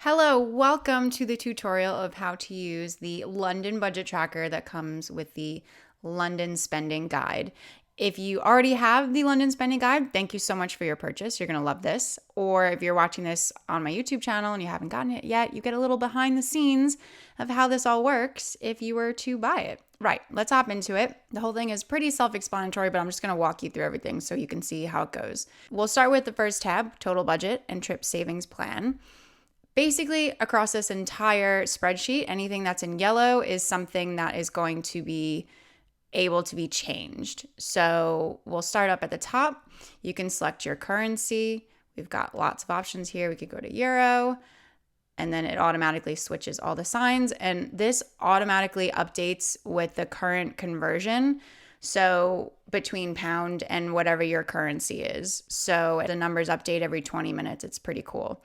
Hello, welcome to the tutorial of how to use the London budget tracker that comes with the London spending guide. If you already have the London spending guide, thank you so much for your purchase. You're going to love this. Or if you're watching this on my YouTube channel and you haven't gotten it yet, you get a little behind the scenes of how this all works if you were to buy it. Right, let's hop into it. The whole thing is pretty self-explanatory, but I'm just going to walk you through everything so you can see how it goes. We'll start with the first tab, Total Budget and Trip Savings Plan. Basically, across this entire spreadsheet, anything that's in yellow is something that is going to be able to be changed. So we'll start up at the top. You can select your currency. We've got lots of options here. We could go to euro, and then it automatically switches all the signs. And this automatically updates with the current conversion. So between pound and whatever your currency is. So the numbers update every 20 minutes. It's pretty cool.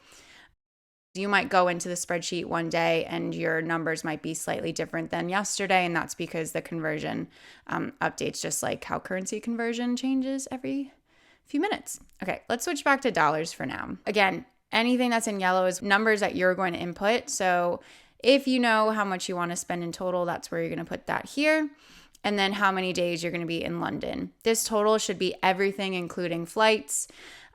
You might go into the spreadsheet one day and your numbers might be slightly different than yesterday, and that's because the conversion updates, just like how currency conversion changes every few minutes. Okay, let's switch back to dollars for now. Again, anything that's in yellow is numbers that you're going to input. So if you know how much you want to spend in total, that's where you're going to put that here. And then how many days you're going to be in London. This total should be everything, including flights,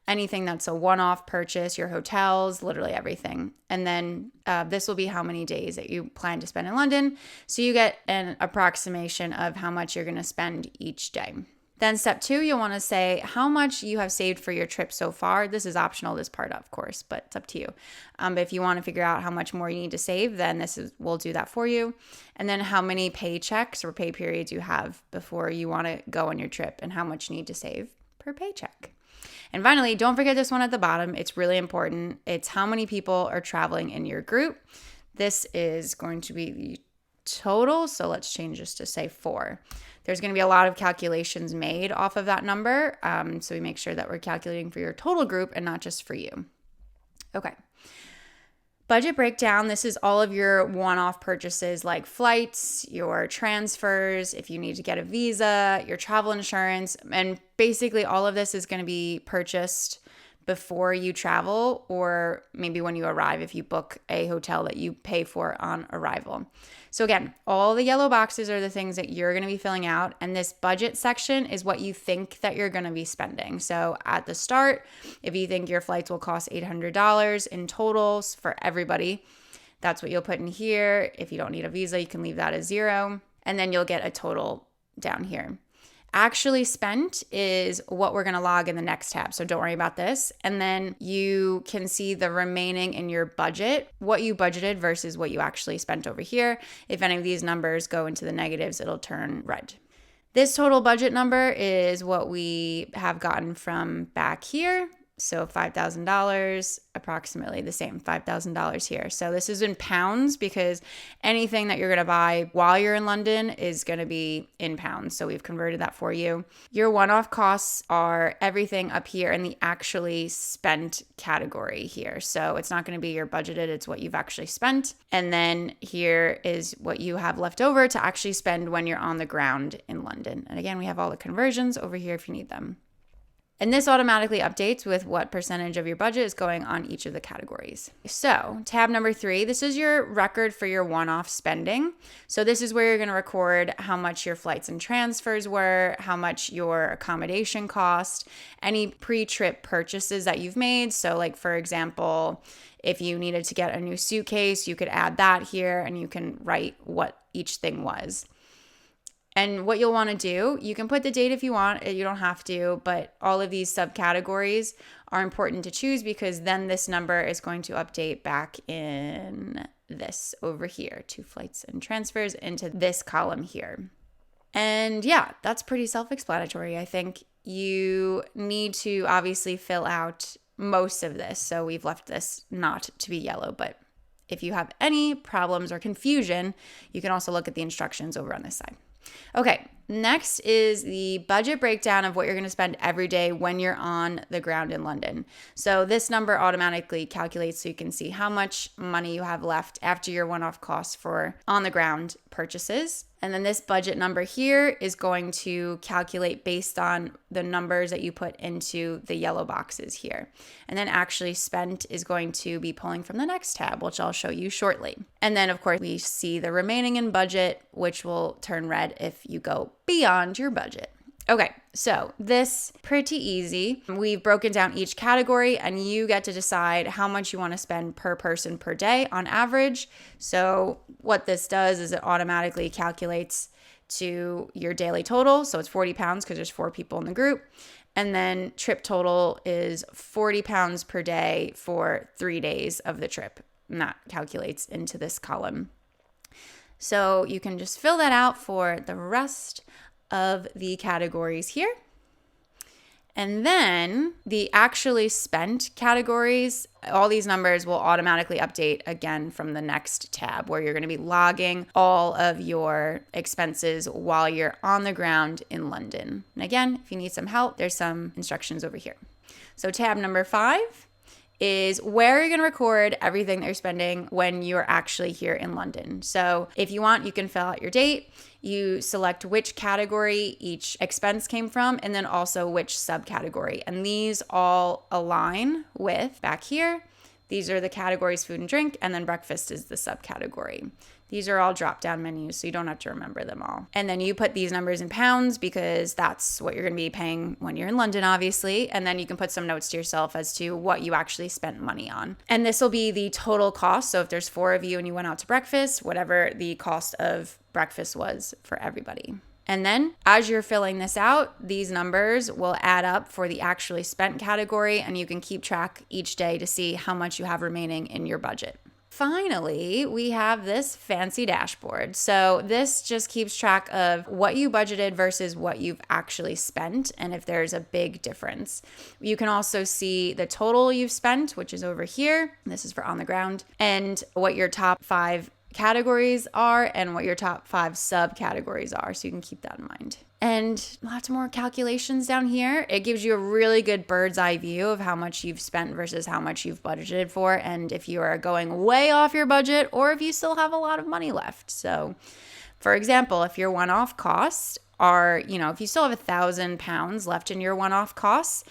anything that's a one-off purchase, your hotels, literally everything. And then this will be how many days that you plan to spend in London. So you get an approximation of how much you're going to spend each day. Then step 2, you'll want to say how much you have saved for your trip so far. This is optional, this part, of course, but it's up to you. But if you want to figure out how much more you need to save, then we'll do that for you. And then how many paychecks or pay periods you have before you want to go on your trip and how much you need to save per paycheck. And finally, don't forget this one at the bottom. It's really important. It's how many people are traveling in your group. This is going to be the total. So let's change this to say 4. There's going to be a lot of calculations made off of that number. So we make sure that we're calculating for your total group and not just for you. Okay. Budget breakdown. This is all of your one-off purchases like flights, your transfers, if you need to get a visa, your travel insurance, and basically all of this is going to be purchased before you travel or maybe when you arrive if you book a hotel that you pay for on arrival. So again, all the yellow boxes are the things that you're going to be filling out, and this budget section is what you think that you're going to be spending. So at the start, if you think your flights will cost $800 in totals for everybody, that's what you'll put in here. If you don't need a visa, you can leave that as 0, and then you'll get a total down here. Actually spent is what we're going to log in the next tab, so don't worry about this. And then you can see the remaining in your budget, what you budgeted versus what you actually spent over here. If any of these numbers go into the negatives, it'll turn red. This total budget number is what we have gotten from back here. So $5,000, approximately the same, $5,000 here. So this is in pounds because anything that you're going to buy while you're in London is going to be in pounds. So we've converted that for you. Your one-off costs are everything up here in the actually spent category here. So it's not going to be your budgeted, it's what you've actually spent. And then here is what you have left over to actually spend when you're on the ground in London. And again, we have all the conversions over here if you need them. And this automatically updates with what percentage of your budget is going on each of the categories. So tab number 3, this is your record for your one-off spending. So this is where you're going to record how much your flights and transfers were, how much your accommodation cost, any pre-trip purchases that you've made. So like, for example, if you needed to get a new suitcase, you could add that here and you can write what each thing was. And what you'll want to do, you can put the date if you want, you don't have to, but all of these subcategories are important to choose because then this number is going to update back in this over here, to flights and transfers into this column here. And yeah, that's pretty self-explanatory. I think you need to obviously fill out most of this. So we've left this not to be yellow, but if you have any problems or confusion, you can also look at the instructions over on this side. Okay, next is the budget breakdown of what you're going to spend every day when you're on the ground in London. So this number automatically calculates so you can see how much money you have left after your one-off costs for on-the-ground purchases. And then this budget number here is going to calculate based on the numbers that you put into the yellow boxes here. And then actually spent is going to be pulling from the next tab, which I'll show you shortly. And then of course we see the remaining in budget, which will turn red if you go beyond your budget. Okay, so this pretty easy. We've broken down each category and you get to decide how much you want to spend per person per day on average. So what this does is it automatically calculates to your daily total. So it's 40 pounds because there's 4 people in the group. And then trip total is 40 pounds per day for 3 days of the trip. And that calculates into this column. So you can just fill that out for the rest of the categories here. And then the actually spent categories, all these numbers will automatically update again from the next tab where you're going to be logging all of your expenses while you're on the ground in London. And again, if you need some help, there's some instructions over here. So tab number 5 is where you're going to record everything that you're spending when you're actually here in London. So if you want, you can fill out your date. You select which category each expense came from, and then also which subcategory. And these all align with back here. These are the categories, food and drink, and then breakfast is the subcategory. These are all drop-down menus, so you don't have to remember them all. And then you put these numbers in pounds because that's what you're going to be paying when you're in London, obviously. And then you can put some notes to yourself as to what you actually spent money on. And this will be the total cost. So if there's 4 of you and you went out to breakfast, whatever the cost of breakfast was for everybody. And then as you're filling this out, these numbers will add up for the actually spent category, and you can keep track each day to see how much you have remaining in your budget. Finally, we have this fancy dashboard. So this just keeps track of what you budgeted versus what you've actually spent, and if there's a big difference. You can also see the total you've spent, which is over here. This is for on the ground, and what your top 5 categories are and what your top 5 subcategories are. So you can keep that in mind. And lots more calculations down here. It gives you a really good bird's eye view of how much you've spent versus how much you've budgeted for, and if you are going way off your budget or if you still have a lot of money left. So for example, if your one-off costs are, if you still have £1,000 left in your one-off costs,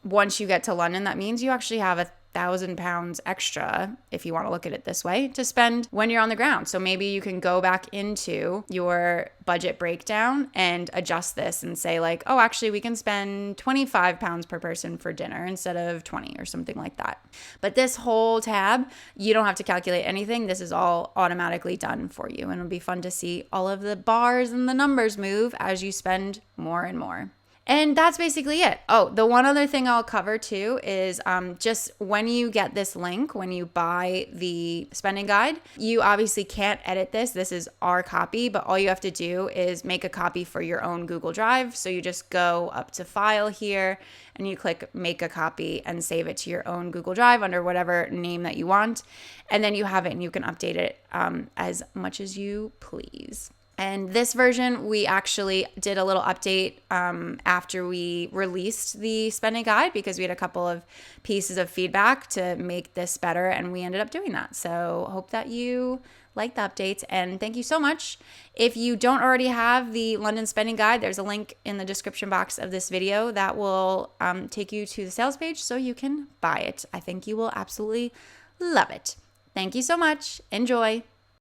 once you get to London, that means you actually have £1,000 extra, if you want to look at it this way, to spend when you're on the ground. So maybe you can go back into your budget breakdown and adjust this and say like, oh, actually we can spend £25 per person for dinner instead of 20 or something like that. But this whole tab, you don't have to calculate anything. This is all automatically done for you. And it'll be fun to see all of the bars and the numbers move as you spend more and more. And that's basically it. Oh, the one other thing I'll cover too is just when you get this link, when you buy the spending guide, you obviously can't edit this. This is our copy, but all you have to do is make a copy for your own Google Drive. So you just go up to File here and you click Make a Copy and save it to your own Google Drive under whatever name that you want. And then you have it and you can update it as much as you please. And this version, we actually did a little update after we released the spending guide because we had a couple of pieces of feedback to make this better, and we ended up doing that. So hope that you like the updates, and thank you so much. If you don't already have the London spending guide, there's a link in the description box of this video that will take you to the sales page so you can buy it. I think you will absolutely love it. Thank you so much. Enjoy.